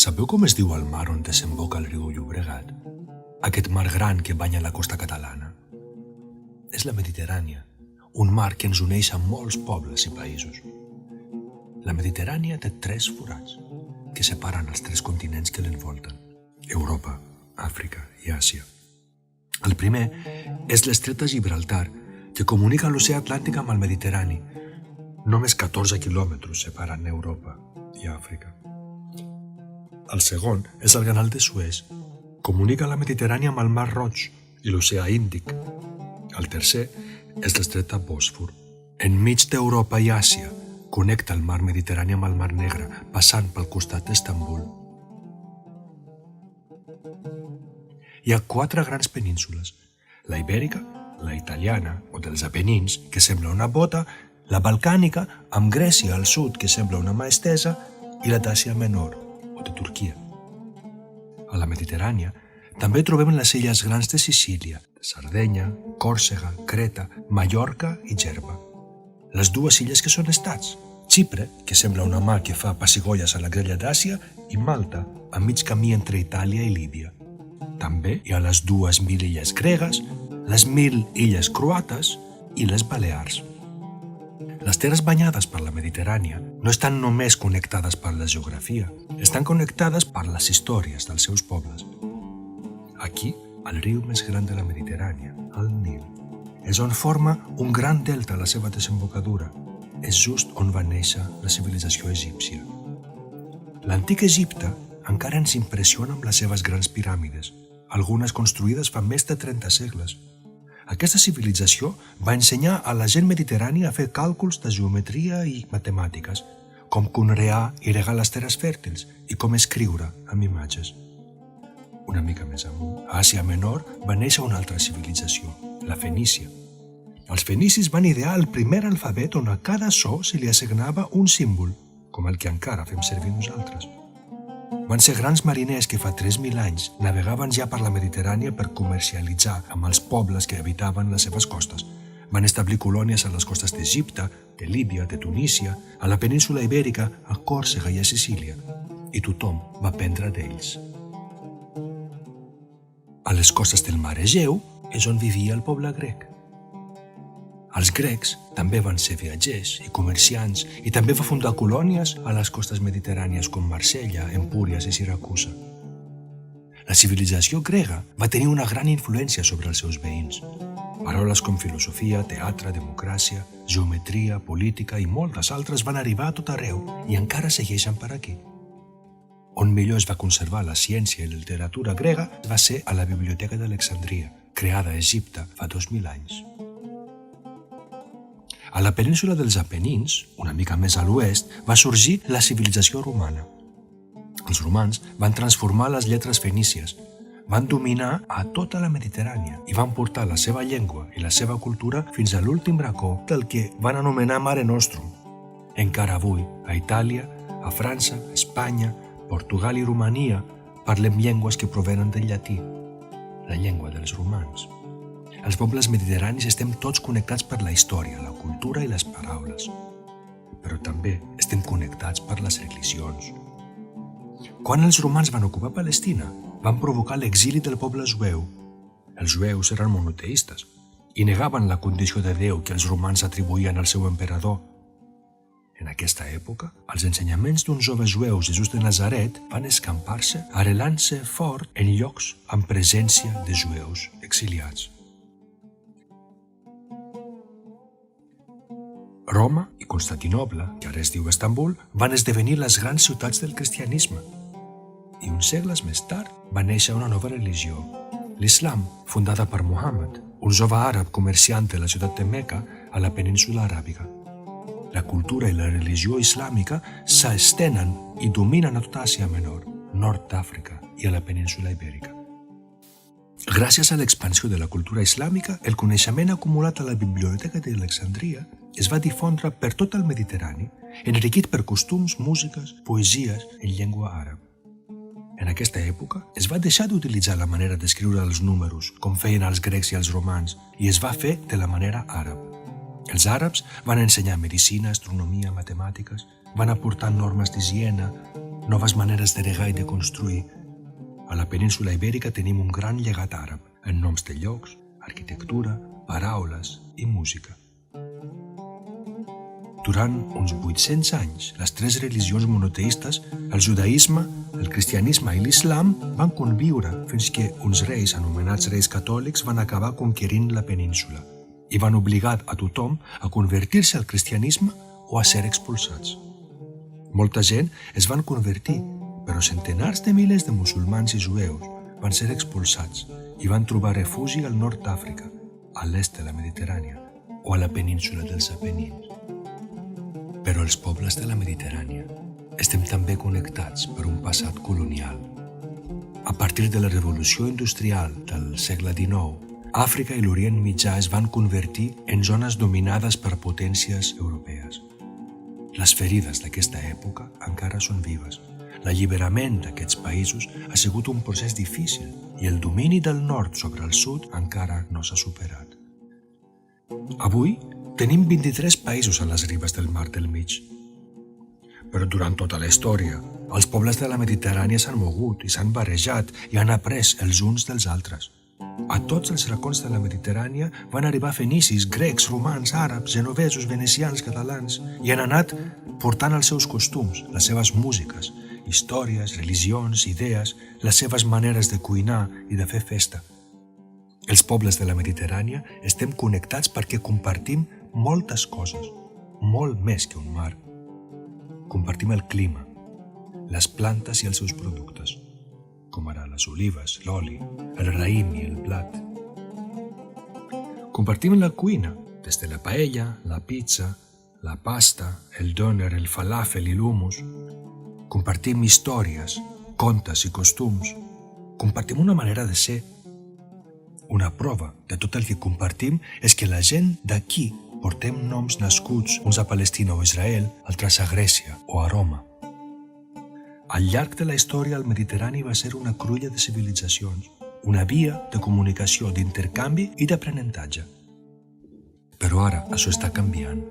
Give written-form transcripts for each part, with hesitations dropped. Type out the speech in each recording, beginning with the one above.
Sabeu com es diu el mar on desemboca el riu Llobregat? Aquest mar gran que banya la costa catalana. És la Mediterrània, un mar que ens uneix a molts pobles i països. La Mediterrània té 3 forats que separen els 3 continents que l'envolten: Europa, Àfrica i Àsia. El primer és l'estret de Gibraltar, que comunica l'oceà Atlàntic amb el Mediterrani. Només 14 quilòmetres separen Europa i Àfrica. El segon és el canal de Suez. Comunica la Mediterrània amb el Mar Roig i l'oceà Índic. El tercer és l'estret de Bòsfor. Enmig d'Europa i Àsia, connecta el mar Mediterrani amb el Mar Negre, passant pel costat d'Istanbul. Hi ha 4 grans penínsules: la Ibèrica, la italiana, o dels Apenins, que sembla una bota, la balcànica, amb Grècia al sud, que sembla una mà estesa, i la d'Àsia Menor, o de Turquia. A la Mediterrània també trobem les illes grans de Sicília, Sardenya, Còrsega, Creta, Mallorca i Gerba. Les 2 illes que són estats: Xipre, que sembla una mà que fa pessigolles a la grella d'Àsia, i Malta, a mig camí entre Itàlia i Líbia. També hi ha les 2.000 illes gregues, les 1.000 illes croates i les Balears. Les terres banyades per la Mediterrània no estan només connectades per la geografia, estan connectades per les històries dels seus pobles. Aquí, el riu més gran de la Mediterrània, el Nil, és on forma un gran delta a la seva desembocadura. És just on va néixer la civilització egípcia. L'antic Egipte encara ens impressiona amb les seves grans piràmides, algunes construïdes fa més de 30 segles. Aquesta civilització va ensenyar a la gent mediterrània a fer càlculs de geometria i matemàtiques, com conrear i regar les terres fèrtils i com escriure amb imatges. Una mica més amunt, a Àsia Menor va néixer una altra civilització, la fenícia. Els fenicis van idear el primer alfabet on a cada so se li assignava un símbol, com el que encara fem servir nosaltres. Van ser grans mariners que fa 3.000 anys navegaven ja per la Mediterrània per comercialitzar amb els pobles que habitaven les seves costes. Van establir colònies a les costes d'Egipte, de Líbia, de Tunísia, a la península Ibèrica, a Còrsega i a Sicília, i tothom va aprendre d'ells. A les costes del mar Egeu és on vivia el poble grec. Els grecs també van ser viatgers i comerciants i també va fundar colònies a les costes mediterrànies com Marsella, Empúries i Siracusa. La civilització grega va tenir una gran influència sobre els seus veïns. Paraules com filosofia, teatre, democràcia, geometria, política i moltes altres van arribar a tot arreu i encara segueixen per aquí. On millor es va conservar la ciència i la literatura grega va ser a la Biblioteca d'Alexandria, creada a Egipte fa 2.000 anys. A la península dels Apenins, una mica més a l'oest, va sorgir la civilització romana. Els romans van transformar les lletres fenícies, van dominar a tota la Mediterrània i van portar la seva llengua i la seva cultura fins a l'últim racó del que van anomenar Mare Nostrum. Encara avui, a Itàlia, a França, a Espanya, Portugal i Romania parlem llengües que provenen del llatí, la llengua dels romans. Els pobles mediterranis estem tots connectats per la història, la cultura i les paraules. Però també estem connectats per les religions. Quan els romans van ocupar Palestina, van provocar l'exili del poble jueu. Els jueus eren monoteistes i negaven la condició de Déu que els romans atribuïen al seu emperador. En aquesta època, els ensenyaments d'uns joves jueus Jesús de Nazaret van escampar-se, arrelant-se fort en llocs amb presència de jueus exiliats. Roma i Constantinoble, que ara es diu Istanbul, van esdevenir les grans ciutats del cristianisme. I uns segles més tard va néixer una nova religió, l'Islam, fundada per Muhammad, un jove àrab comerciant de la ciutat de Meca a la península aràbiga. La cultura i la religió islàmica s'estenen i dominen a tota Àsia Menor, nord d'Àfrica i a la península Ibèrica. Gràcies a l'expansió de la cultura islàmica, el coneixement acumulat a la Biblioteca d'Alexandria es va difondre per tot el Mediterrani, enriquit per costums, músiques, poesies en llengua àrab. En aquesta època es va deixar d'utilitzar la manera d'escriure els números, com feien els grecs i els romans, i es va fer de la manera àrab. Els àrabs van ensenyar medicina, astronomia, matemàtiques, van aportar normes d'higiene, noves maneres de regar i de construir. A la península Ibèrica tenim un gran llegat àrab en noms de llocs, arquitectura, paraules i música. Durant uns 800 anys, les tres religions monoteistes, el judaïsme, el cristianisme i l'islam, van conviure fins que uns reis anomenats reis catòlics van acabar conquerint la península i van obligar a tothom a convertir-se al cristianisme o a ser expulsats. Molta gent es van convertir, però centenars de milers de musulmans i jueus van ser expulsats i van trobar refugi al nord d'Àfrica, a l'est de la Mediterrània o a la península dels Apenins. Però els pobles de la Mediterrània estem també connectats per un passat colonial. A partir de la revolució industrial del segle XIX, Àfrica i l'Orient Mitjà es van convertir en zones dominades per potències europees. Les ferides d'aquesta època encara són vives. L'alliberament d'aquests països ha sigut un procés difícil i el domini del nord sobre el sud encara no s'ha superat. Avui tenim 23 països a les ribes del Mar del Mig. Però durant tota la història, els pobles de la Mediterrània s'han mogut i s'han barrejat i han après els uns dels altres. A tots els racons de la Mediterrània van arribar fenicis, grecs, romans, àrabs, genovesos, venecians, catalans i han anat portant els seus costums, les seves músiques, històries, religions, idees, les seves maneres de cuinar i de fer festa. Els pobles de la Mediterrània estem connectats perquè compartim moltes coses, molt més que un mar. Compartim el clima, les plantes i els seus productes, com ara les olives, l'oli, el raïm i el blat. Compartim la cuina, des de la paella, la pizza, la pasta, el doner, el falafel i l'hummus. Compartim històries, contes i costums. Compartim una manera de ser. Una prova de tot el que compartim és que la gent d'aquí portem noms nascuts, uns a Palestina o Israel, altres a Grècia o a Roma. Al llarg de la història, el Mediterrani va ser una cruïlla de civilitzacions, una via de comunicació, d'intercanvi i d'aprenentatge. Però ara això està canviant.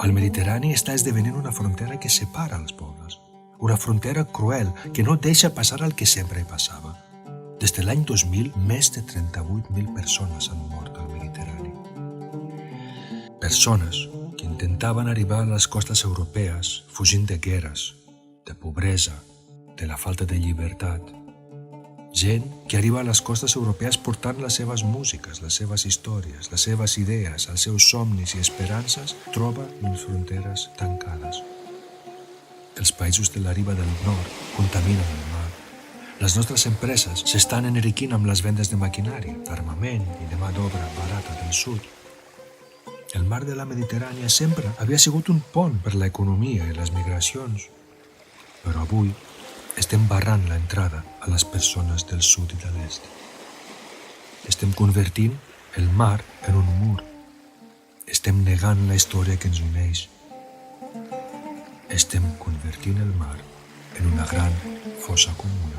El Mediterrani està esdevenint una frontera que separa els pobles, una frontera cruel que no deixa passar el que sempre passava. Des de l'any 2000, més de 38.000 persones han mort al Mediterrani. Persones que intentaven arribar a les costes europees fugint de guerres, de pobresa, de la falta de llibertat. Gent que arriba a les costes europees portant les seves músiques, les seves històries, les seves idees, els seus somnis i esperances, troba les fronteres tancades. Els països de la riba del nord contaminen el mar. Les nostres empreses s'estan enriquint amb les vendes de maquinari, d'armament i de mà d'obra barata del sud. El mar de la Mediterrània sempre havia sigut un pont per l'economia i les migracions, però avui estem barrant l'entrada a les persones del sud i de l'est. Estem convertint el mar en un mur. Estem negant la història que ens uneix. Estem convertint el mar en una gran fossa comuna.